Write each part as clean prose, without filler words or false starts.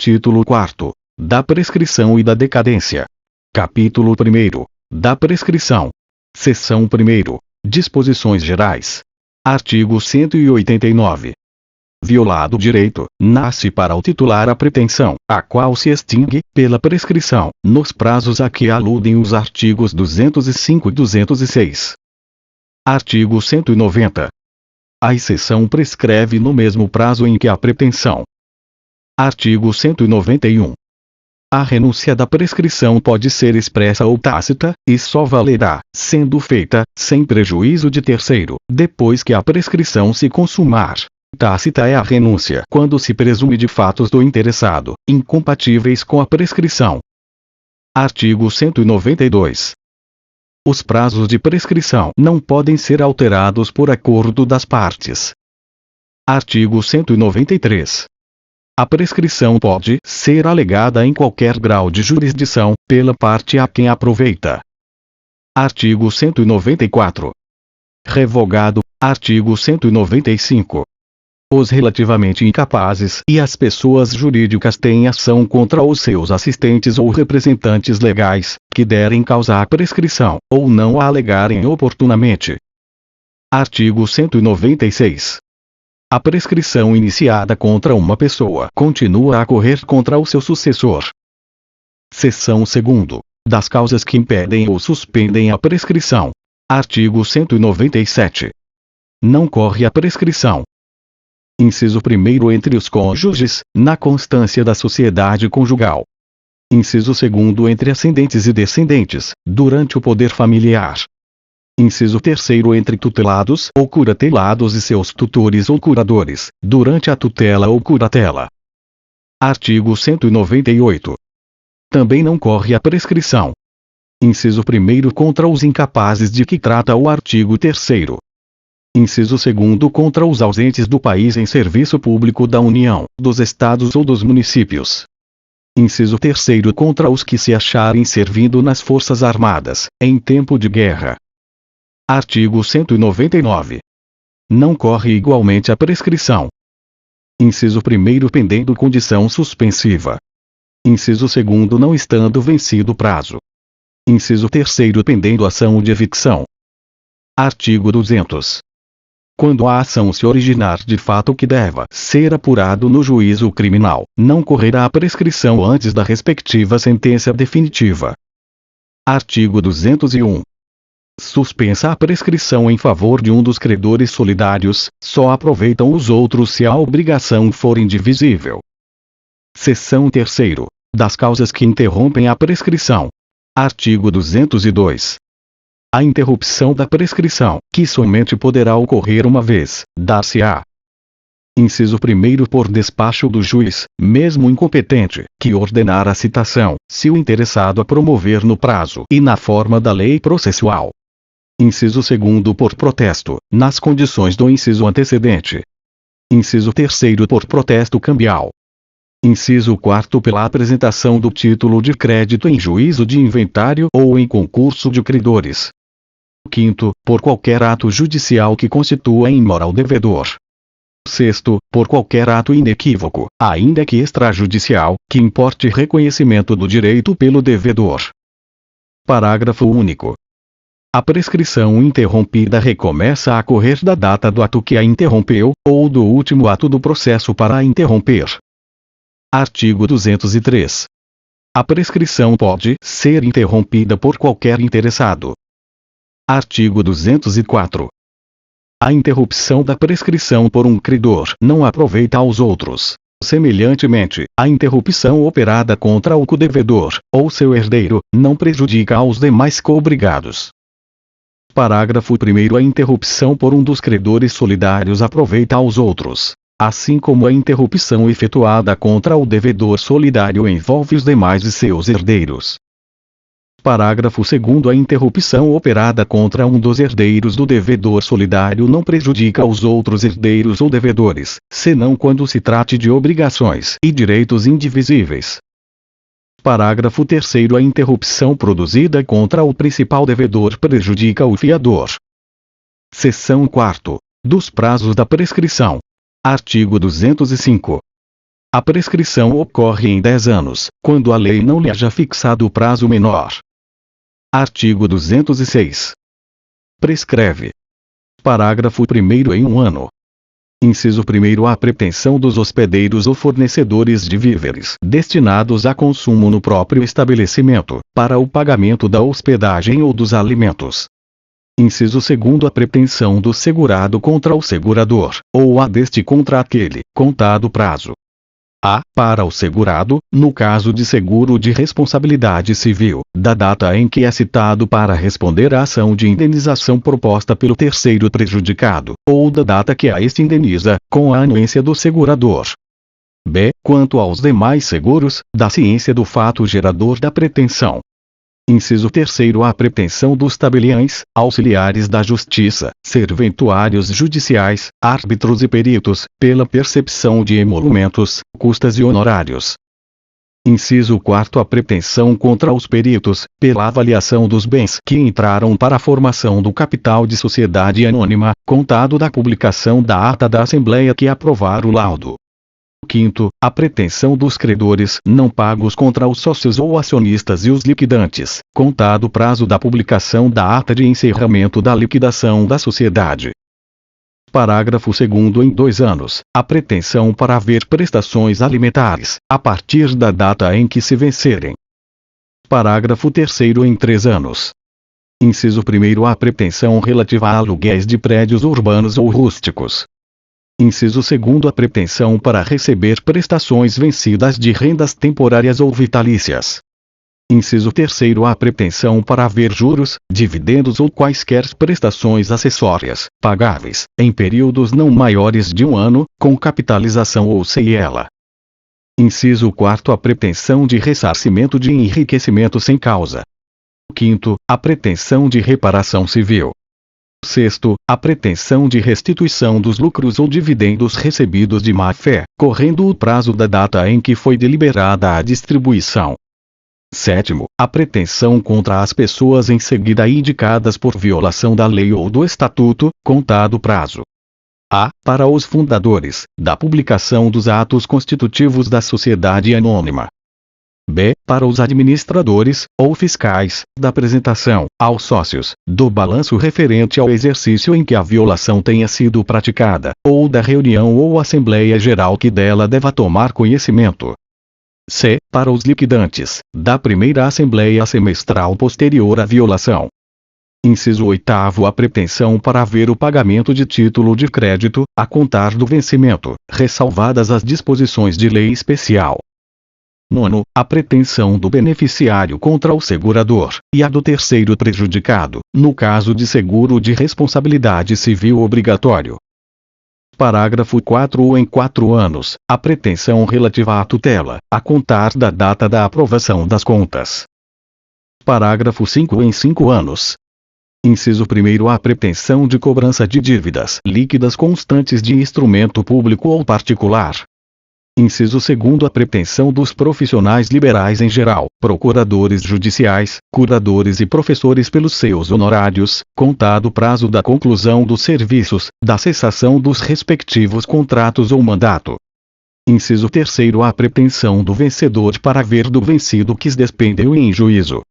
Título 4. Da prescrição e da decadência. Capítulo 1. Da prescrição. Seção 1. Disposições gerais. Artigo 189. Violado o direito, nasce para o titular a pretensão, a qual se extingue, pela prescrição, nos prazos a que aludem os artigos 205 e 206. Artigo 190. A exceção prescreve no mesmo prazo em que a pretensão. Artigo 191. A renúncia da prescrição pode ser expressa ou tácita, e só valerá, sendo feita, sem prejuízo de terceiro, depois que a prescrição se consumar. Tácita é a renúncia quando se presume de fatos do interessado, incompatíveis com a prescrição. Artigo 192. Os prazos de prescrição não podem ser alterados por acordo das partes. Artigo 193. A prescrição pode ser alegada em qualquer grau de jurisdição, pela parte a quem aproveita. Artigo 194. Revogado. Artigo 195. Os relativamente incapazes e as pessoas jurídicas têm ação contra os seus assistentes ou representantes legais, que derem causa à prescrição, ou não a alegarem oportunamente. Artigo 196. A prescrição iniciada contra uma pessoa continua a correr contra o seu sucessor. Seção 2. Das causas que impedem ou suspendem a prescrição. Artigo 197. Não corre a prescrição. Inciso 1 entre os cônjuges, na constância da sociedade conjugal. Inciso 2 entre ascendentes e descendentes, durante o poder familiar. Inciso 3 entre tutelados ou curatelados e seus tutores ou curadores, durante a tutela ou curatela. Artigo 198. Também não corre a prescrição. Inciso 1 contra os incapazes de que trata o artigo 3º. Inciso 2 contra os ausentes do país em serviço público da União, dos Estados ou dos municípios. Inciso 3 contra os que se acharem servindo nas Forças Armadas, em tempo de guerra. Artigo 199. Não corre igualmente a prescrição. Inciso 1 pendendo condição suspensiva. Inciso 2 não estando vencido o prazo. Inciso 3 pendendo ação de evicção. Artigo 200. Quando a ação se originar de fato que deva ser apurado no juízo criminal, não correrá a prescrição antes da respectiva sentença definitiva. Artigo 201. Suspensa a prescrição em favor de um dos credores solidários, só aproveitam os outros se a obrigação for indivisível. Seção 3. Das causas que interrompem a prescrição. Artigo 202. A interrupção da prescrição, que somente poderá ocorrer uma vez, dar-se-á. Inciso 1 por despacho do juiz, mesmo incompetente, que ordenar a citação, se o interessado a promover no prazo e na forma da lei processual. Inciso 2 por protesto, nas condições do inciso antecedente. Inciso 3 por protesto cambial. Inciso 4 pela apresentação do título de crédito em juízo de inventário ou em concurso de credores. 5º, por qualquer ato judicial que constitua imoral devedor. 6º, por qualquer ato inequívoco, ainda que extrajudicial, que importe reconhecimento do direito pelo devedor. Parágrafo único. A prescrição interrompida recomeça a correr da data do ato que a interrompeu, ou do último ato do processo para a interromper. Artigo 203. A prescrição pode ser interrompida por qualquer interessado. Artigo 204. A interrupção da prescrição por um credor não aproveita aos outros. Semelhantemente, a interrupção operada contra o codevedor, ou seu herdeiro, não prejudica aos demais coobrigados. Parágrafo 1. A interrupção por um dos credores solidários aproveita aos outros, assim como a interrupção efetuada contra o devedor solidário envolve os demais e seus herdeiros. Parágrafo 2. A interrupção operada contra um dos herdeiros do devedor solidário não prejudica os outros herdeiros ou devedores, senão quando se trate de obrigações e direitos indivisíveis. Parágrafo 3. A interrupção produzida contra o principal devedor prejudica o fiador. Seção 4. Dos prazos da prescrição. Artigo 205. A prescrição ocorre em 10 anos, quando a lei não lhe haja fixado prazo menor. Artigo 206. Prescreve. Parágrafo 1º em 1 ano. Inciso 1º. A pretensão dos hospedeiros ou fornecedores de víveres destinados a consumo no próprio estabelecimento, para o pagamento da hospedagem ou dos alimentos. Inciso 2º. A pretensão do segurado contra o segurador, ou a deste contra aquele, contado prazo. A. Para o segurado, no caso de seguro de responsabilidade civil, da data em que é citado para responder à ação de indenização proposta pelo terceiro prejudicado, ou da data que a este indeniza, com a anuência do segurador. B. Quanto aos demais seguros, da ciência do fato gerador da pretensão. Inciso 3º. A pretensão dos tabeliães, auxiliares da justiça, serventuários judiciais, árbitros e peritos, pela percepção de emolumentos, custas e honorários. Inciso 4º. A pretensão contra os peritos, pela avaliação dos bens que entraram para a formação do capital de sociedade anônima, contado da publicação da ata da Assembleia que aprovar o laudo. 5º. A pretensão dos credores não pagos contra os sócios ou acionistas e os liquidantes, contado o prazo da publicação da ata de encerramento da liquidação da sociedade. Parágrafo 2º. Em 2 anos, a pretensão para haver prestações alimentares, a partir da data em que se vencerem. Parágrafo 3º. Em 3 anos. Inciso 1º. A pretensão relativa a aluguéis de prédios urbanos ou rústicos. Inciso 2º. A pretensão para receber prestações vencidas de rendas temporárias ou vitalícias. Inciso 3º. A pretensão para haver juros, dividendos ou quaisquer prestações acessórias, pagáveis, em períodos não maiores de 1 ano, com capitalização ou ceiela. Inciso 4º. A pretensão de ressarcimento de enriquecimento sem causa. 5º. A pretensão de reparação civil. 6º. A pretensão de restituição dos lucros ou dividendos recebidos de má-fé, correndo o prazo da data em que foi deliberada a distribuição. 7º. A pretensão contra as pessoas em seguida indicadas por violação da lei ou do estatuto, contado prazo. A. Para os fundadores, da publicação dos atos constitutivos da sociedade anônima. B. Para os administradores, ou fiscais, da apresentação, aos sócios, do balanço referente ao exercício em que a violação tenha sido praticada, ou da reunião ou assembleia geral que dela deva tomar conhecimento. C. Para os liquidantes, da primeira assembleia semestral posterior à violação. Inciso 8º. A pretensão para haver o pagamento de título de crédito, a contar do vencimento, ressalvadas as disposições de lei especial. 9º. A pretensão do beneficiário contra o segurador, e a do terceiro prejudicado, no caso de seguro de responsabilidade civil obrigatório. Parágrafo 4º. Em 4 anos, a pretensão relativa à tutela, a contar da data da aprovação das contas. Parágrafo 5º. Em 5 anos. Inciso 1º. A pretensão de cobrança de dívidas líquidas constantes de instrumento público ou particular. Inciso 2º. A pretensão dos profissionais liberais em geral, procuradores judiciais, curadores e professores pelos seus honorários, contado o prazo da conclusão dos serviços, da cessação dos respectivos contratos ou mandato. Inciso 3º. A pretensão do vencedor para haver do vencido quis despendeu em juízo.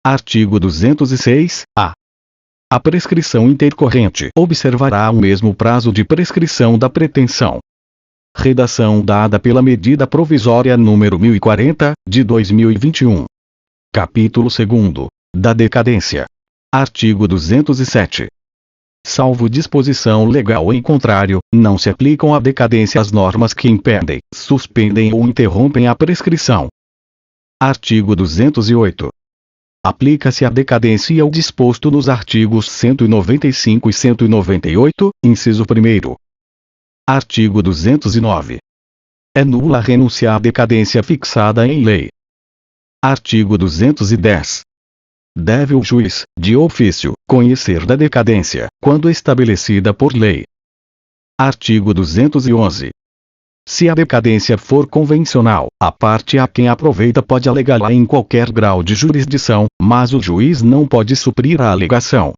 Artigo 206-A. A prescrição intercorrente observará o mesmo prazo de prescrição da pretensão. Redação dada pela Medida Provisória número 1040, de 2021. Capítulo 2º. Da decadência. Artigo 207. Salvo disposição legal em contrário, não se aplicam à decadência as normas que impedem, suspendem ou interrompem a prescrição. Artigo 208. Aplica-se à decadência o disposto nos artigos 195 e 198, inciso 1º. Artigo 209. É nula a renúncia à decadência fixada em lei. Artigo 210. Deve o juiz, de ofício, conhecer da decadência, quando estabelecida por lei. Artigo 211. Se a decadência for convencional, a parte a quem aproveita pode alegá-la em qualquer grau de jurisdição, mas o juiz não pode suprir a alegação.